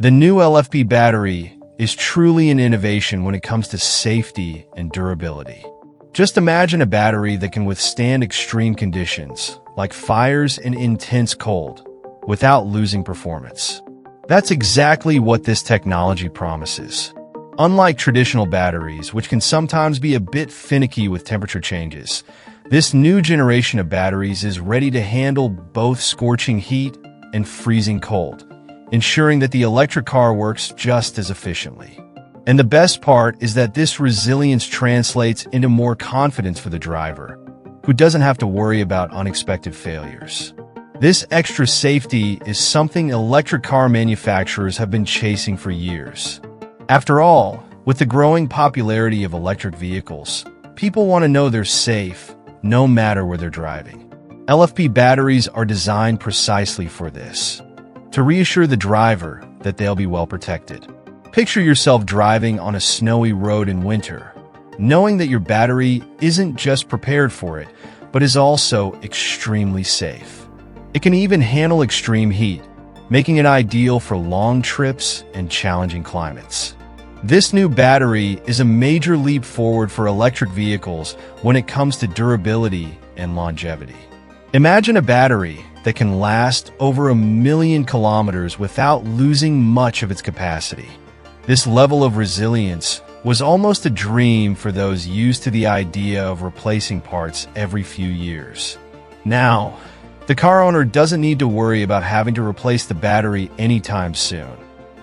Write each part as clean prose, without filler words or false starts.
The new LFP battery is truly an innovation when it comes to safety and durability. Just imagine a battery that can withstand extreme conditions, like fires and intense cold, without losing performance. That's exactly what this technology promises. Unlike traditional batteries, which can sometimes be a bit finicky with temperature changes, this new generation of batteries is ready to handle both scorching heat and freezing cold, ensuring that the electric car works just as efficiently. And the best part is that this resilience translates into more confidence for the driver, who doesn't have to worry about unexpected failures. This extra safety is something electric car manufacturers have been chasing for years. After all, with the growing popularity of electric vehicles, people want to know they're safe, no matter where they're driving. LFP batteries are designed precisely for this, to reassure the driver that they'll be well protected. Picture yourself driving on a snowy road in winter, knowing that your battery isn't just prepared for it, but is also extremely safe. It can even handle extreme heat, making it ideal for long trips and challenging climates. This new battery is a major leap forward for electric vehicles when it comes to durability and longevity. Imagine a battery that can last over 1,000,000 kilometers without losing much of its capacity. This level of resilience was almost a dream for those used to the idea of replacing parts every few years. Now, the car owner doesn't need to worry about having to replace the battery anytime soon,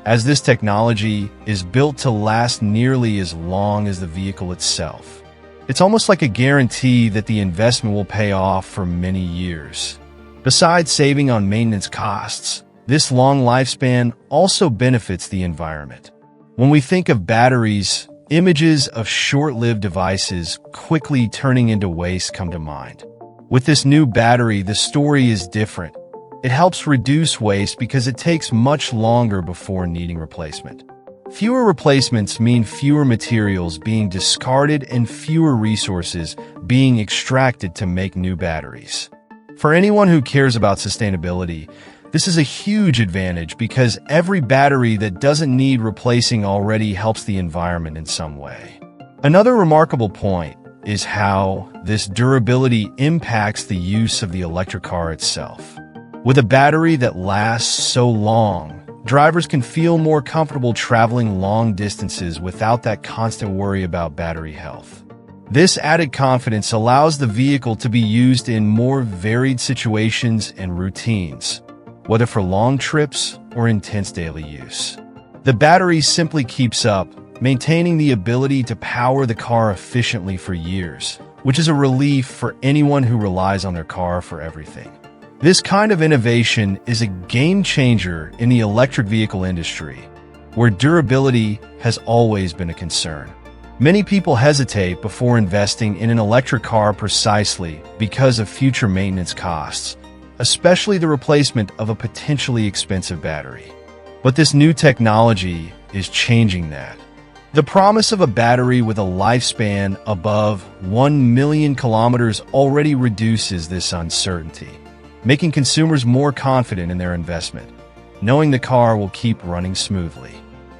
as this technology is built to last nearly as long as the vehicle itself. It's almost like a guarantee that the investment will pay off for many years. Besides saving on maintenance costs, this long lifespan also benefits the environment. When we think of batteries, images of short-lived devices quickly turning into waste come to mind. With this new battery, the story is different. It helps reduce waste because it takes much longer before needing replacement. Fewer replacements mean fewer materials being discarded and fewer resources being extracted to make new batteries. For anyone who cares about sustainability, this is a huge advantage because every battery that doesn't need replacing already helps the environment in some way. Another remarkable point is how this durability impacts the use of the electric car itself. With a battery that lasts so long, drivers can feel more comfortable traveling long distances without that constant worry about battery health. This added confidence allows the vehicle to be used in more varied situations and routines, whether for long trips or intense daily use. The battery simply keeps up, maintaining the ability to power the car efficiently for years, which is a relief for anyone who relies on their car for everything. This kind of innovation is a game changer in the electric vehicle industry, where durability has always been a concern. Many people hesitate before investing in an electric car precisely because of future maintenance costs, especially the replacement of a potentially expensive battery. But this new technology is changing that. The promise of a battery with a lifespan above 1,000,000 kilometers already reduces this uncertainty, making consumers more confident in their investment, knowing the car will keep running smoothly.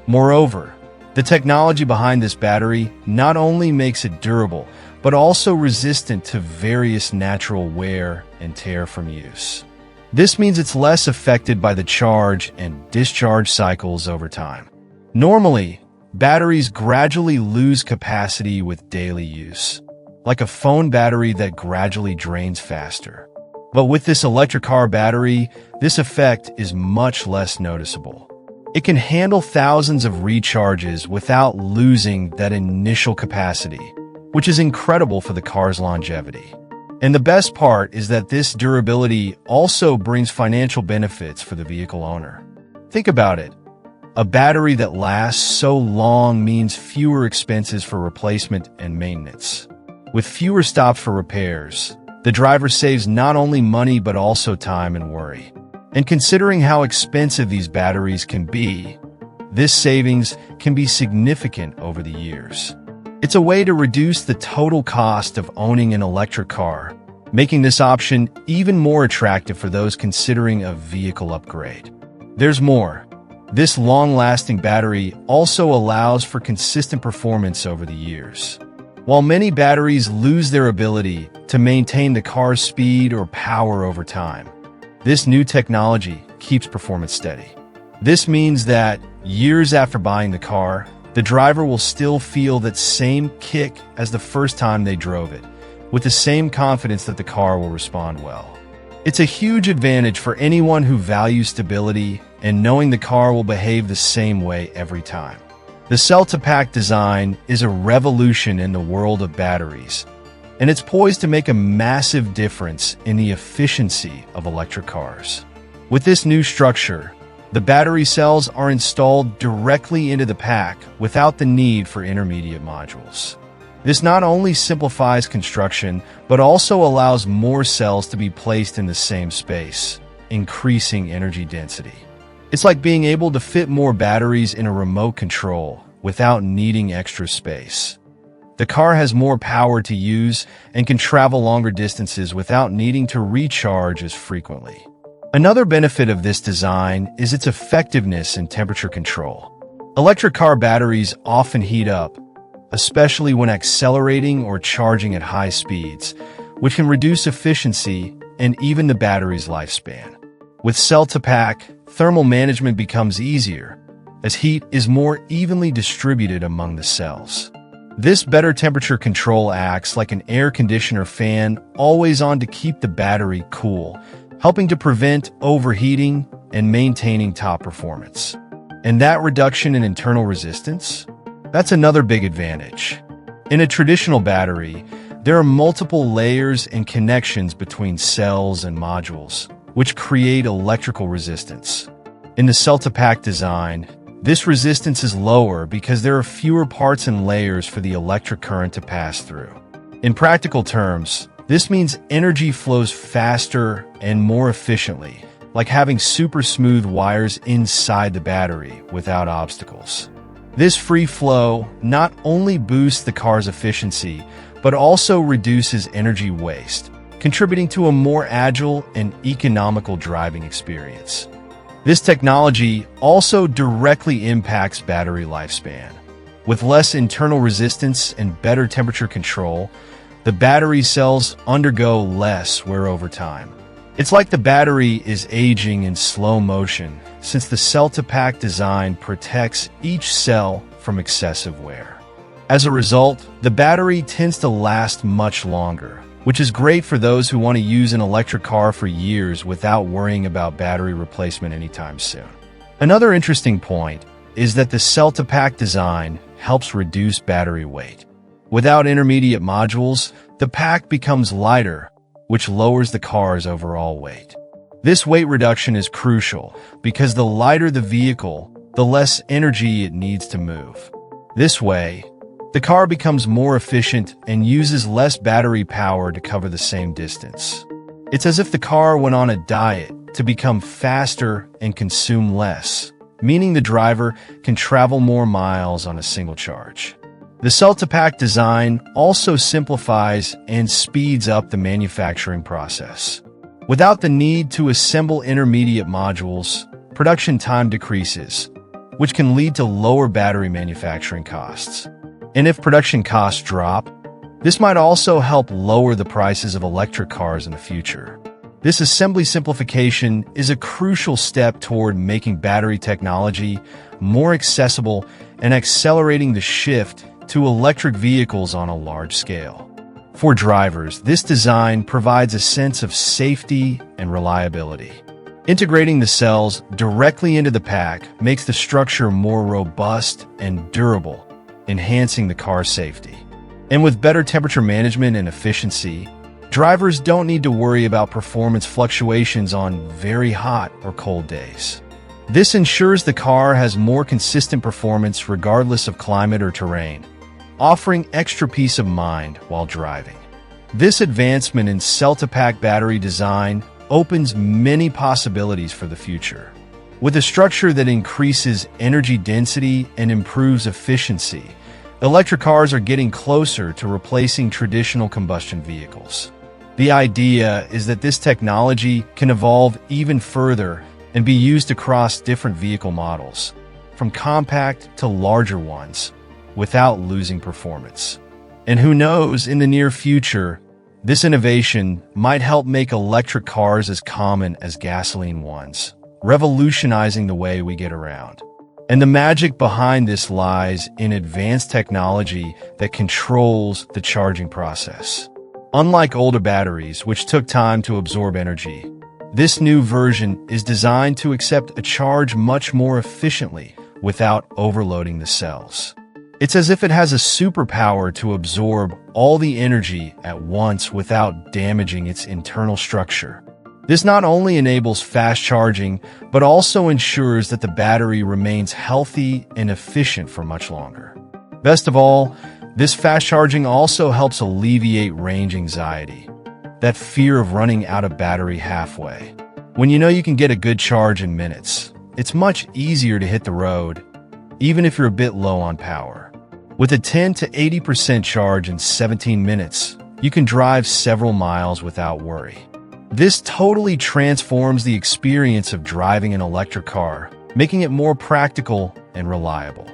Moreover, the technology behind this battery not only makes it durable, but also resistant to various natural wear and tear from use. This means it's less affected by the charge and discharge cycles over time. Normally, batteries gradually lose capacity with daily use, like a phone battery that gradually drains faster. But with this electric car battery, this effect is much less noticeable. It can handle thousands of recharges without losing that initial capacity, which is incredible for the car's longevity. And the best part is that this durability also brings financial benefits for the vehicle owner. Think about it. A battery that lasts so long means fewer expenses for replacement and maintenance. With fewer stops for repairs, the driver saves not only money but also time and worry. And considering how expensive these batteries can be, this savings can be significant over the years. It's a way to reduce the total cost of owning an electric car, making this option even more attractive for those considering a vehicle upgrade. There's more. This long-lasting battery also allows for consistent performance over the years. While many batteries lose their ability to maintain the car's speed or power over time, this new technology keeps performance steady. This means that years after buying the car, the driver will still feel that same kick as the first time they drove it, with the same confidence that the car will respond well. It's a huge advantage for anyone who values stability and knowing the car will behave the same way every time. The cell-to-pack design is a revolution in the world of batteries, and it's poised to make a massive difference in the efficiency of electric cars. With this new structure, the battery cells are installed directly into the pack without the need for intermediate modules. This not only simplifies construction, but also allows more cells to be placed in the same space, increasing energy density. It's like being able to fit more batteries in a remote control without needing extra space. The car has more power to use and can travel longer distances without needing to recharge as frequently. Another benefit of this design is its effectiveness in temperature control. Electric car batteries often heat up, especially when accelerating or charging at high speeds, which can reduce efficiency and even the battery's lifespan. With cell-to-pack, thermal management becomes easier, as heat is more evenly distributed among the cells. This better temperature control acts like an air conditioner fan always on to keep the battery cool, helping to prevent overheating and maintaining top performance. And that reduction in internal resistance? That's another big advantage. In a traditional battery, there are multiple layers and connections between cells and modules, which create electrical resistance. In the cell-to-pack design, this resistance is lower because there are fewer parts and layers for the electric current to pass through. In practical terms, this means energy flows faster and more efficiently, like having super smooth wires inside the battery without obstacles. This free flow not only boosts the car's efficiency, but also reduces energy waste, contributing to a more agile and economical driving experience. This technology also directly impacts battery lifespan. With less internal resistance and better temperature control, the battery cells undergo less wear over time. It's like the battery is aging in slow motion, since the cell-to-pack design protects each cell from excessive wear. As a result, the battery tends to last much longer, which is great for those who want to use an electric car for years without worrying about battery replacement anytime soon. Another interesting point is that the cell-to-pack design helps reduce battery weight. Without intermediate modules, the pack becomes lighter, which lowers the car's overall weight. This weight reduction is crucial because the lighter the vehicle, the less energy it needs to move. This way, the car becomes more efficient and uses less battery power to cover the same distance. It's as if the car went on a diet to become faster and consume less, meaning the driver can travel more miles on a single charge. The cell-to-pack design also simplifies and speeds up the manufacturing process. Without the need to assemble intermediate modules, production time decreases, which can lead to lower battery manufacturing costs. And if production costs drop, this might also help lower the prices of electric cars in the future. This assembly simplification is a crucial step toward making battery technology more accessible and accelerating the shift to electric vehicles on a large scale. For drivers, this design provides a sense of safety and reliability. Integrating the cells directly into the pack makes the structure more robust and durable, enhancing the car's safety. And with better temperature management and efficiency, drivers don't need to worry about performance fluctuations on very hot or cold days. This ensures the car has more consistent performance regardless of climate or terrain, offering extra peace of mind while driving. This advancement in cell-to-pack battery design opens many possibilities for the future. With a structure that increases energy density and improves efficiency, electric cars are getting closer to replacing traditional combustion vehicles. The idea is that this technology can evolve even further and be used across different vehicle models, from compact to larger ones, without losing performance. And who knows, in the near future, this innovation might help make electric cars as common as gasoline ones, revolutionizing the way we get around. And the magic behind this lies in advanced technology that controls the charging process. Unlike older batteries, which took time to absorb energy, this new version is designed to accept a charge much more efficiently without overloading the cells. It's as if it has a superpower to absorb all the energy at once without damaging its internal structure. This not only enables fast charging, but also ensures that the battery remains healthy and efficient for much longer. Best of all, this fast charging also helps alleviate range anxiety, that fear of running out of battery halfway. When you know you can get a good charge in minutes, it's much easier to hit the road, even if you're a bit low on power. With a 10 to 80% charge in 17 minutes, you can drive several miles without worry. This totally transforms the experience of driving an electric car, making it more practical and reliable.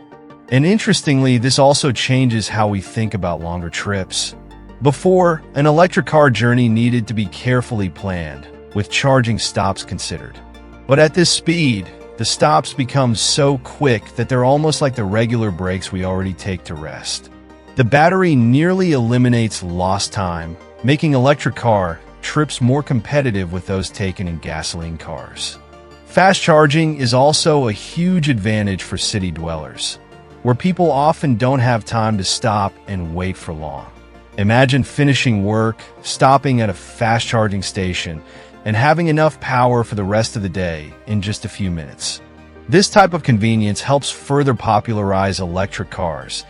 And interestingly, this also changes how we think about longer trips. Before, an electric car journey needed to be carefully planned, with charging stops considered. But at this speed, the stops become so quick that they're almost like the regular breaks we already take to rest. The battery nearly eliminates lost time, making electric car trips more competitive with those taken in gasoline cars. Fast charging is also a huge advantage for city dwellers, where people often don't have time to stop and wait for long. Imagine finishing work, stopping at a fast charging station, and having enough power for the rest of the day in just a few minutes. This type of convenience helps further popularize electric cars,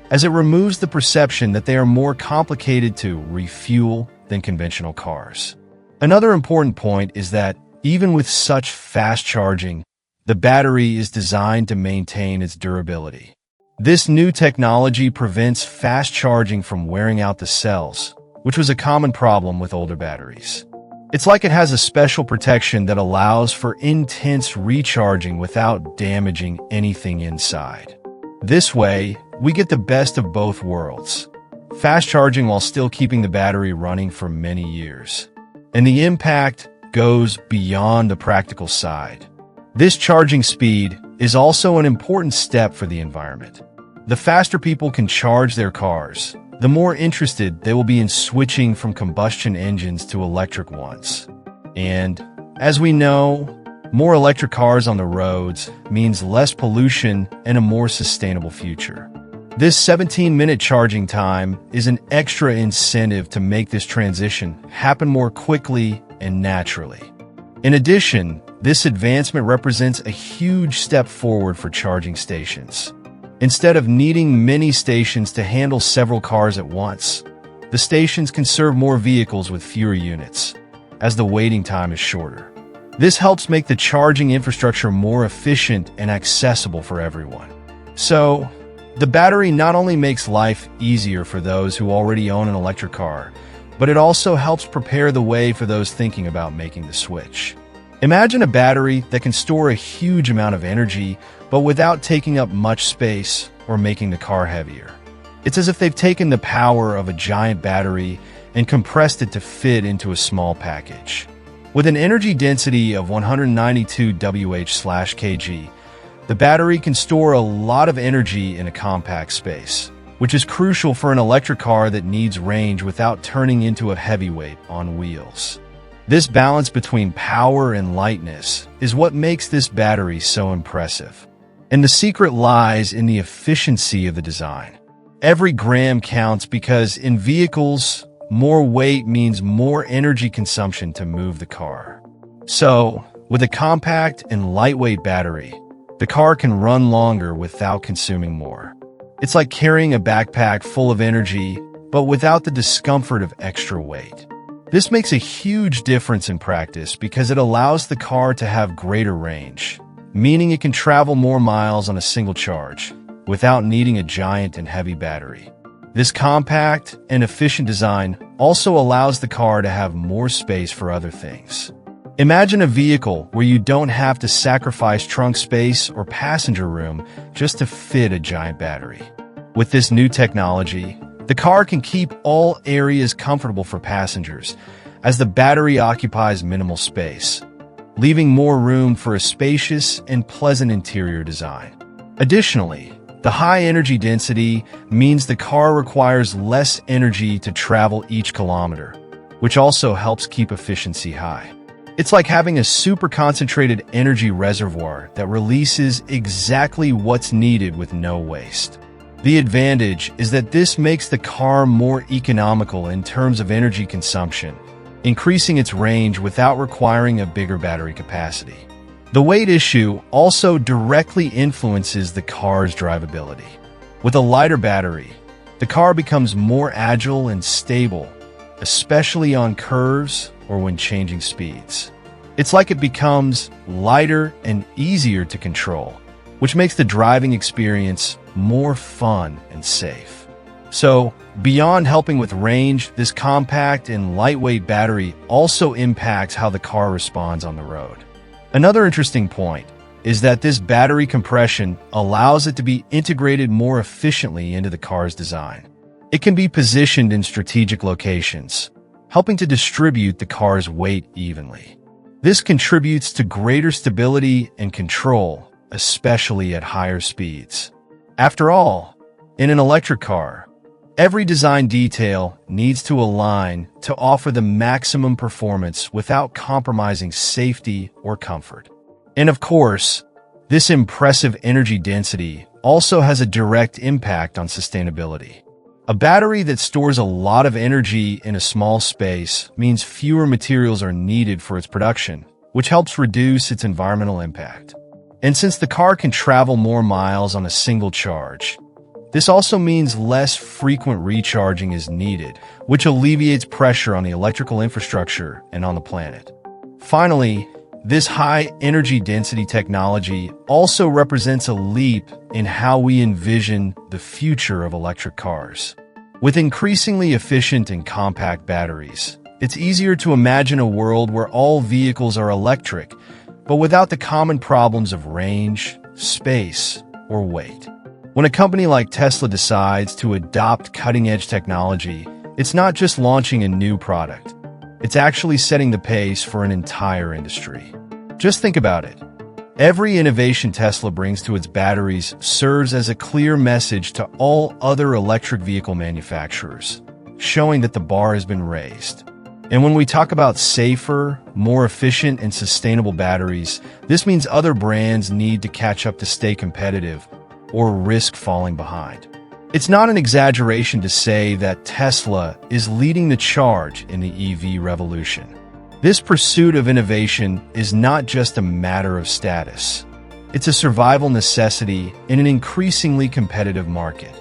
as it removes the perception that they are more complicated to refuel than conventional cars. Another important point is that, even with such fast charging, the battery is designed to maintain its durability. This new technology prevents fast charging from wearing out the cells, which was a common problem with older batteries. It's like it has a special protection that allows for intense recharging without damaging anything inside. This way, we get the best of both worlds: fast charging while still keeping the battery running for many years. And the impact goes beyond the practical side. This charging speed is also an important step for the environment. The faster people can charge their cars, the more interested they will be in switching from combustion engines to electric ones. And, as we know, more electric cars on the roads means less pollution and a more sustainable future. This 17-minute charging time is an extra incentive to make this transition happen more quickly and naturally. In addition, this advancement represents a huge step forward for charging stations. Instead of needing many stations to handle several cars at once, the stations can serve more vehicles with fewer units, as the waiting time is shorter. This helps make the charging infrastructure more efficient and accessible for everyone. So, the battery not only makes life easier for those who already own an electric car, but it also helps prepare the way for those thinking about making the switch. Imagine a battery that can store a huge amount of energy, but without taking up much space or making the car heavier. It's as if they've taken the power of a giant battery and compressed it to fit into a small package. With an energy density of 192 Wh/kg, the battery can store a lot of energy in a compact space, which is crucial for an electric car that needs range without turning into a heavyweight on wheels. This balance between power and lightness is what makes this battery so impressive. And the secret lies in the efficiency of the design. Every gram counts because in vehicles, more weight means more energy consumption to move the car. So, with a compact and lightweight battery, the car can run longer without consuming more. It's like carrying a backpack full of energy, but without the discomfort of extra weight. This makes a huge difference in practice because it allows the car to have greater range, meaning it can travel more miles on a single charge, without needing a giant and heavy battery. This compact and efficient design also allows the car to have more space for other things. Imagine a vehicle where you don't have to sacrifice trunk space or passenger room just to fit a giant battery. With this new technology, the car can keep all areas comfortable for passengers, as the battery occupies minimal space, leaving more room for a spacious and pleasant interior design. Additionally, the high energy density means the car requires less energy to travel each kilometer, which also helps keep efficiency high. It's like having a super concentrated energy reservoir that releases exactly what's needed with no waste. The advantage is that this makes the car more economical in terms of energy consumption, increasing its range without requiring a bigger battery capacity. The weight issue also directly influences the car's drivability. With a lighter battery, the car becomes more agile and stable, especially on curves or when changing speeds. It's like it becomes lighter and easier to control, which makes the driving experience more fun and safe. So, beyond helping with range, this compact and lightweight battery also impacts how the car responds on the road. Another interesting point is that this battery compression allows it to be integrated more efficiently into the car's design. It can be positioned in strategic locations, helping to distribute the car's weight evenly. This contributes to greater stability and control, especially at higher speeds. After all, in an electric car, every design detail needs to align to offer the maximum performance without compromising safety or comfort. And of course, this impressive energy density also has a direct impact on sustainability. A battery that stores a lot of energy in a small space means fewer materials are needed for its production, which helps reduce its environmental impact. And since the car can travel more miles on a single charge, this also means less frequent recharging is needed, which alleviates pressure on the electrical infrastructure and on the planet. Finally, this high energy density technology also represents a leap in how we envision the future of electric cars. With increasingly efficient and compact batteries, it's easier to imagine a world where all vehicles are electric, but without the common problems of range, space, or weight. When a company like Tesla decides to adopt cutting-edge technology, it's not just launching a new product. It's actually setting the pace for an entire industry. Just think about it. Every innovation Tesla brings to its batteries serves as a clear message to all other electric vehicle manufacturers, showing that the bar has been raised. And when we talk about safer, more efficient, and sustainable batteries, this means other brands need to catch up to stay competitive or risk falling behind. It's not an exaggeration to say that Tesla is leading the charge in the EV revolution. This pursuit of innovation is not just a matter of status. It's a survival necessity in an increasingly competitive market.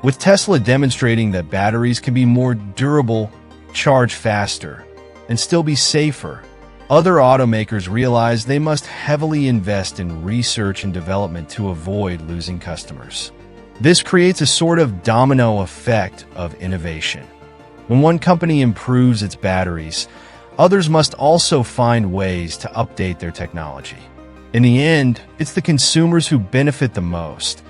With Tesla demonstrating that batteries can be more durable, charge faster, and still be safer, other automakers realize they must heavily invest in research and development to avoid losing customers. This creates a sort of domino effect of innovation. When one company improves its batteries, others must also find ways to update their technology. In the end, it's the consumers who benefit the most,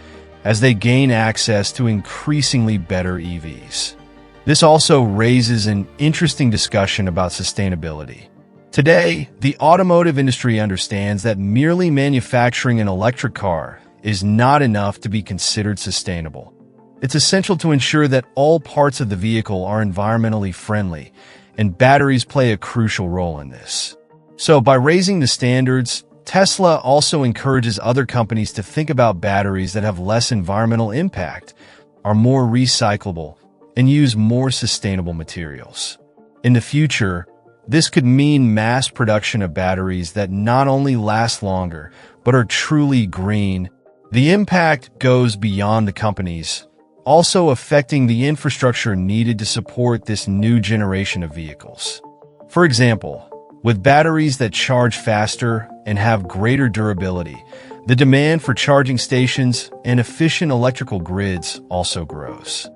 as they gain access to increasingly better EVs. This also raises an interesting discussion about sustainability. Today, the automotive industry understands that merely manufacturing an electric car is not enough to be considered sustainable. It's essential to ensure that all parts of the vehicle are environmentally friendly, and batteries play a crucial role in this. So, by raising the standards, Tesla also encourages other companies to think about batteries that have less environmental impact, are more recyclable, and use more sustainable materials. In the future, this could mean mass production of batteries that not only last longer, but are truly green. The impact goes beyond the companies, also affecting the infrastructure needed to support this new generation of vehicles. For example, with batteries that charge faster and have greater durability, the demand for charging stations and efficient electrical grids also grows.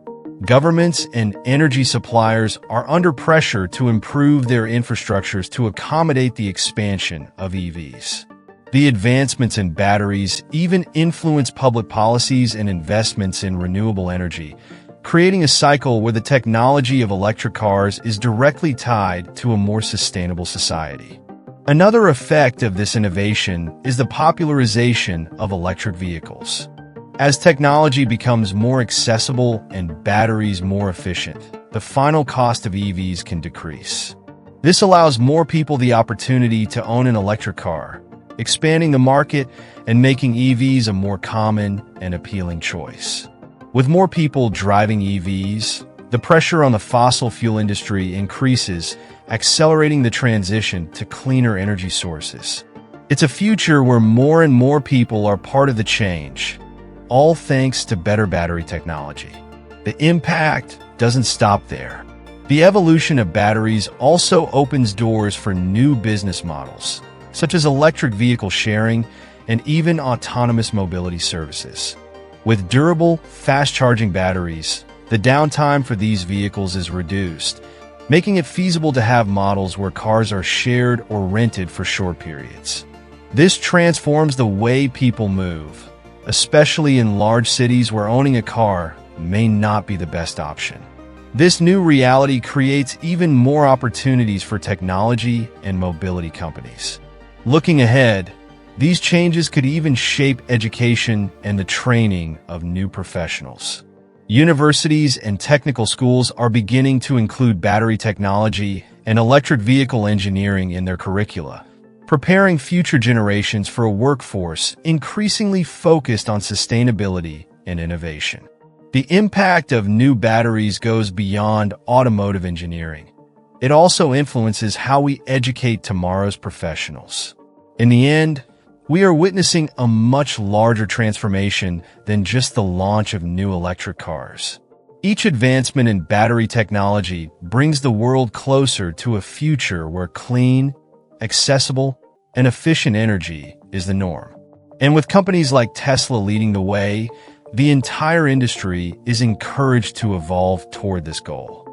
Governments and energy suppliers are under pressure to improve their infrastructures to accommodate the expansion of EVs. The advancements in batteries even influence public policies and investments in renewable energy, creating a cycle where the technology of electric cars is directly tied to a more sustainable society. Another effect of this innovation is the popularization of electric vehicles. As technology becomes more accessible and batteries more efficient, the final cost of EVs can decrease. This allows more people the opportunity to own an electric car, expanding the market and making EVs a more common and appealing choice. With more people driving EVs, the pressure on the fossil fuel industry increases, accelerating the transition to cleaner energy sources. It's a future where more and more people are part of the change, all thanks to better battery technology. The impact doesn't stop there. The evolution of batteries also opens doors for new business models, such as electric vehicle sharing and even autonomous mobility services. With durable, fast-charging batteries, the downtime for these vehicles is reduced, making it feasible to have models where cars are shared or rented for short periods. This transforms the way people move, especially in large cities where owning a car may not be the best option. This new reality creates even more opportunities for technology and mobility companies. Looking ahead, these changes could even shape education and the training of new professionals. Universities and technical schools are beginning to include battery technology and electric vehicle engineering in their curricula, preparing future generations for a workforce increasingly focused on sustainability and innovation. The impact of new batteries goes beyond automotive engineering. It also influences how we educate tomorrow's professionals. In the end, we are witnessing a much larger transformation than just the launch of new electric cars. Each advancement in battery technology brings the world closer to a future where clean, accessible, and efficient energy is the norm. And with companies like Tesla leading the way, the entire industry is encouraged to evolve toward this goal.